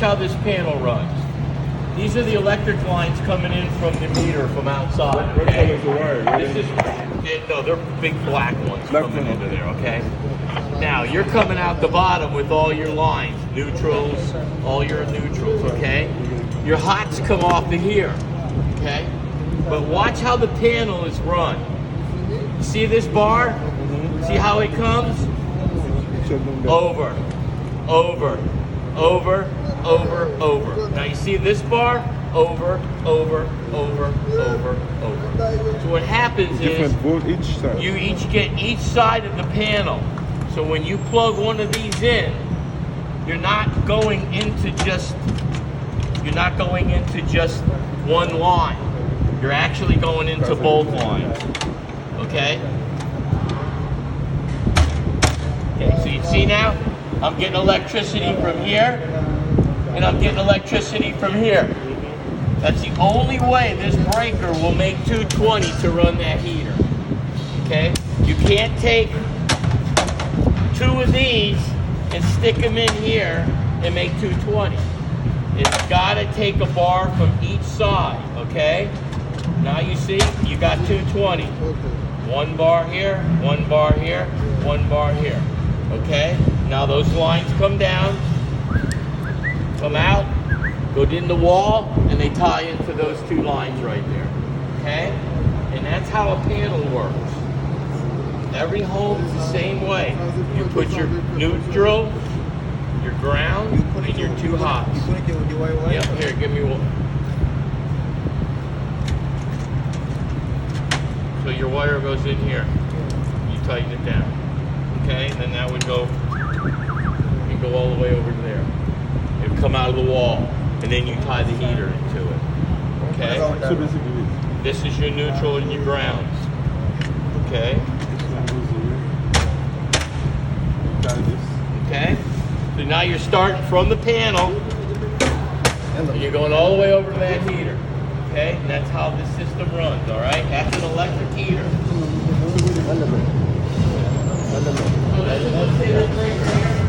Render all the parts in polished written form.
how this panel runs. These are the electric lines coming in from the meter from outside. What color is the wire? This is, no, they're big black ones coming into there, okay? Now, you're coming out the bottom with all your lines, neutrals, all your neutrals, okay? Your hots come off of here, okay? But watch how the panel is run. You see this bar? See how it comes? Over, over, over, over, over. Now you see this bar? Over, over, over, over, over. So what happens is each side. you each get each side of the panel. So when you plug one of these in, you're not going into just one line. You're actually going into both lines. Okay? Okay, so you see now? I'm getting electricity from here, and I'm getting electricity from here. That's the only way this breaker will make 220 to run that heater. Okay? You can't take two of these and stick them in here and make 220. It's got to take a bar from each side, okay? Now you see, you got 220. One bar here, one bar here, one bar here, okay? Now those lines come down, come out, go in the wall, and they tie into those two lines right there, okay? And that's how a panel works. Every home is the same way. You put your neutral, your ground, and your two hots. Yep, here, give me one. So your wire goes in here. You tighten it down. Okay, and then that would go, you go all the way over to there. It would come out of the wall, and then you tie the heater into it. Okay? So basically This is your neutral and your grounds. Okay? Okay? So now you're starting from the panel, and you're going all the way over to that heater. Okay? And that's how this system runs, all right? That's an electric heater. So let's say this breaker here,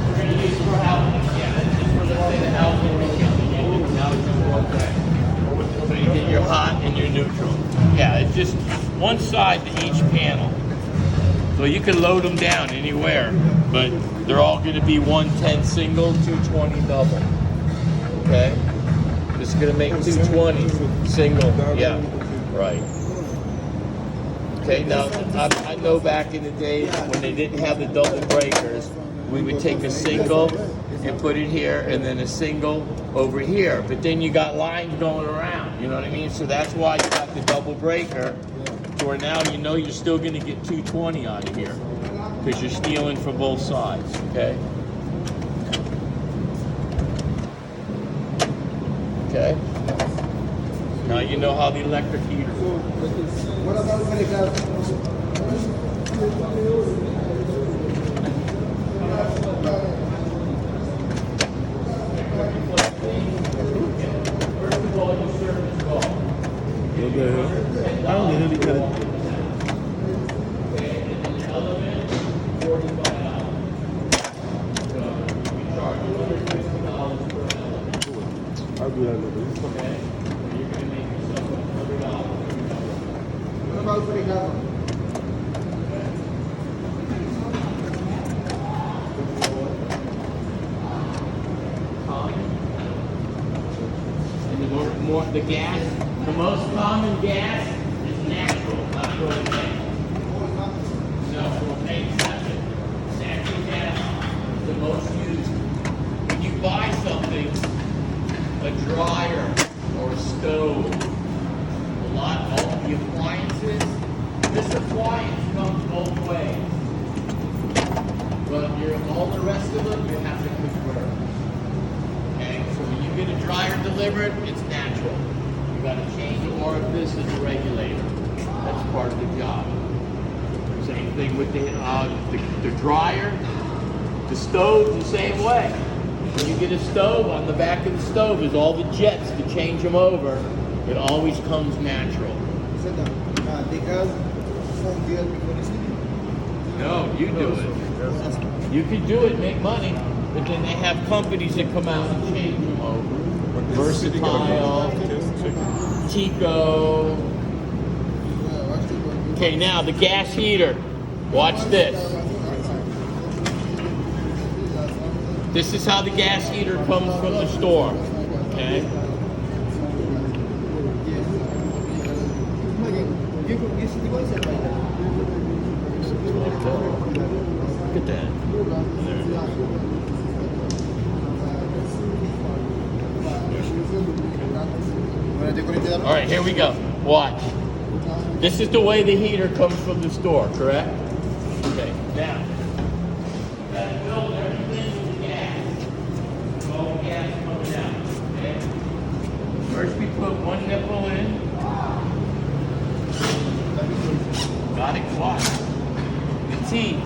we're going to use for housing. Yeah, that's just for, let's say, the housing in the kitchen. Now it's just one way. So you get your hot and your neutral. Yeah, it's just one side to each panel. So you can load them down anywhere, but they're all going to be 110 single, 220 double. Okay? This is going to make 220 single. Yeah, right. Okay, now I know back in the days when they didn't have the double breakers, we would take a single and put it here, and then a single over here. But then you got lines going around, you know what I mean? So that's why you got the double breaker, to where now you know you're still going to get 220 out of here, because you're stealing from both sides, okay? Okay? Now you know how the electric heater works. What about First of all, you service call. I don't really get it. Okay, and then the element, $45. So we charge $160 per element. I'll do that later. Okay? You're going to make yourself $100. What about fregado? And the gas, the most common gas is natural, not propane. No, propane second. Natural gas is the most used. When you buy something, a dryer or a stove, all the appliances, this appliance comes both ways. But all the rest of them, you have to convert. Okay, so when you get a dryer delivered, it's natural. You got to change the orifice of the regulator. That's part of the job. Same thing with the dryer, the stove, the same way. When you get a stove, on the back of the stove is all the jets to change them over. It always comes natural. No, you do it. You can do it, make money. But then they have companies that come out and change them over. But this is sitting on Versatile, the test chicken. Tico. Okay, now the gas heater. Watch this. This is how the gas heater comes from the store. Okay. Look at that. All right, here we go. Watch. This is the way the heater comes from the store, correct? Okay, now, gotta fill everything with gas. All gas coming out, okay? First we put one nipple in. Got it, watch. The teeth.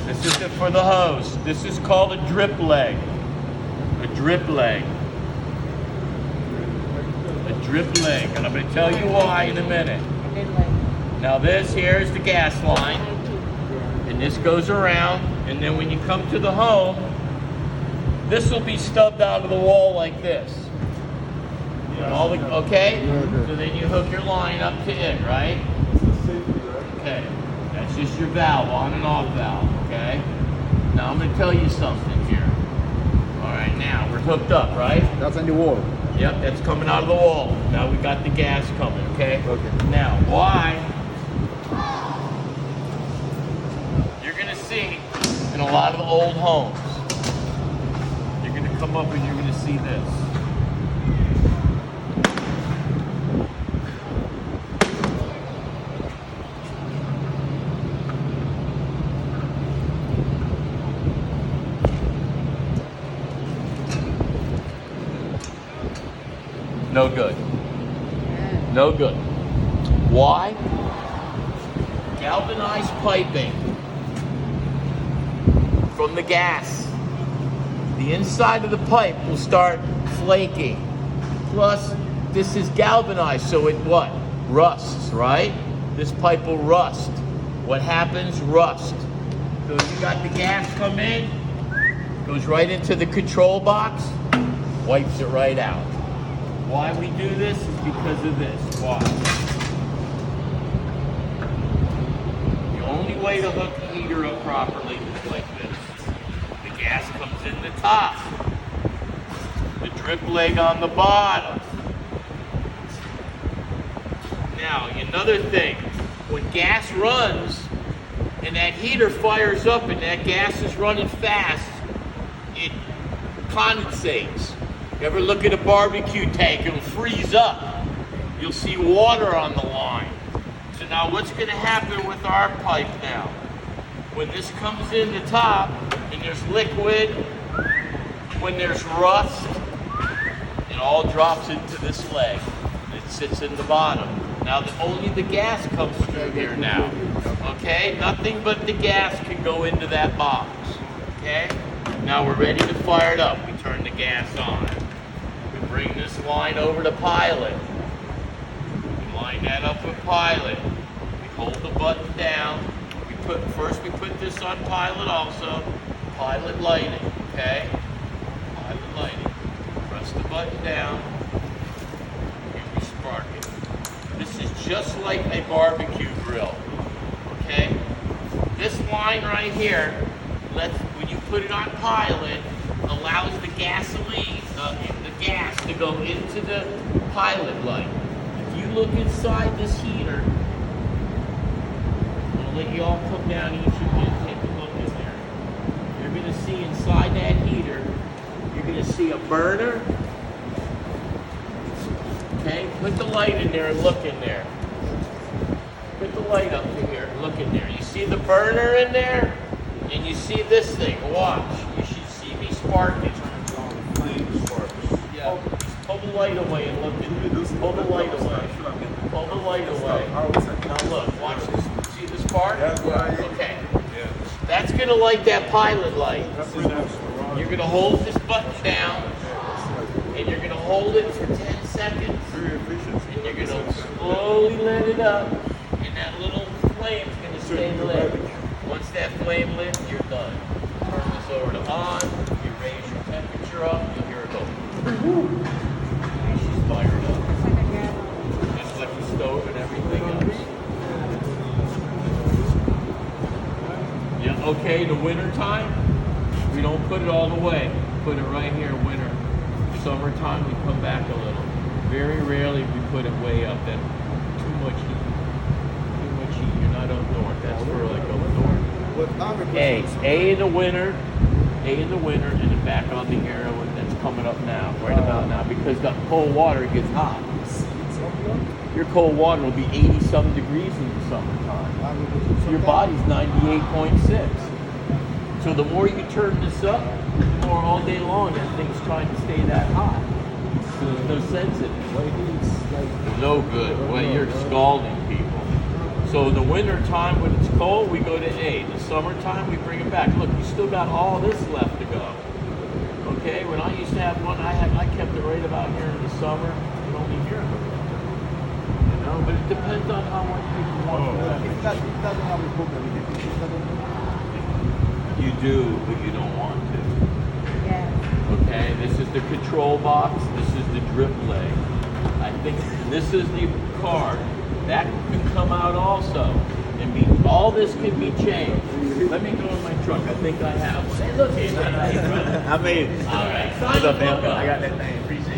This isn't for the hose. This is called a drip leg. A drip leg. A drip leg. And I'm going to tell you why in a minute. Now this here is the gas line. And this goes around. And then when you come to the home, this will be stubbed out of the wall like this. Okay? So then you hook your line up to it, right? Okay. That's just your valve, on and off valve, okay? Now I'm gonna tell you something here. All right, now we're hooked up, right? That's on the wall. Yep, that's coming out of the wall. Now we got the gas coming, okay? Okay. Now, why? You're gonna see in a lot of the old homes, you're gonna come up and you're gonna see this. No good. No good. Why? Galvanized piping from the gas. The inside of the pipe will start flaking. Plus, this is galvanized, so it what? Rusts, right? This pipe will rust. What happens? Rust. So you got the gas come in, goes right into the control box, wipes it right out. Why we do this is because of this. Why? The only way to hook the heater up properly is like this. The gas comes in the top. The drip leg on the bottom. Now, another thing. When gas runs and that heater fires up and that gas is running fast, it condensates. You ever look at a barbecue tank, it'll freeze up. You'll see water on the line. So now what's gonna happen with our pipe now? When this comes in the top and there's liquid, when there's rust, it all drops into this leg. It sits in the bottom. Now only the gas comes through here now. Okay? Nothing but the gas can go into that box. Okay? Now we're ready to fire it up. We turn the gas on. Bring this line over to pilot. We line that up with pilot. We hold the button down. We put this on pilot also. Pilot lighting, okay? Pilot lighting. Press the button down. And we spark it. This is just like a barbecue grill, okay? This line right here, when you put it on pilot, allows the gasoline, the gas to go into the pilot light. If you look inside this heater, I'm gonna let you all come down, each of you, and take a look in there. You're gonna see inside that heater, you're gonna see a burner. Okay, put the light in there and look in there. Put the light up to here and look in there. You see the burner in there? And you see this thing, watch. You should see me sparking. Yeah. Pull the light away and look in there. Pull the light away. Pull the light away. Now look, watch this. See the spark? Okay. That's gonna light that pilot light. You're gonna hold this button down, and you're gonna hold it for 10 seconds. Very efficient. And you're gonna slowly let it up, and that little flame's gonna stay lit. Once that flame lit, you're done. Turn this over to on, you raise your temperature up, you'll hear it go. She's fired up. Just like the stove and everything else. Yeah, okay, the winter time, we don't put it all the way. Put it right here, winter. Summertime, we come back a little. Very rarely we put it way up. Then too much heat. Too much heat. You're not up north. That's for like up north. A in the winter, and then back on the arrow, and that's coming up now, right about now, because the cold water gets hot. Your cold water will be 80-some degrees in the summertime. So your body's 98.6. So the more you turn this up, the more all day long that thing's trying to stay that hot. So there's no sense in it. No good. Well, you're scalding people. So in the winter time when it's cold, we go to A. The summertime, we bring it back. Look, you still got all this left to go. Okay, when I used to have one, I kept it right about here in the summer. You don't even hear it. You know, but it depends on how much people want to have it. You do, but you don't want to. Okay, this is the control box. This is the drip leg. I think this is the card. That can come out also. And all this can be changed. Let me go in my truck. I think I have. Hey, look, hey, I made it. all right, sign What's the up, man? book up. I got that thing. Appreciate it.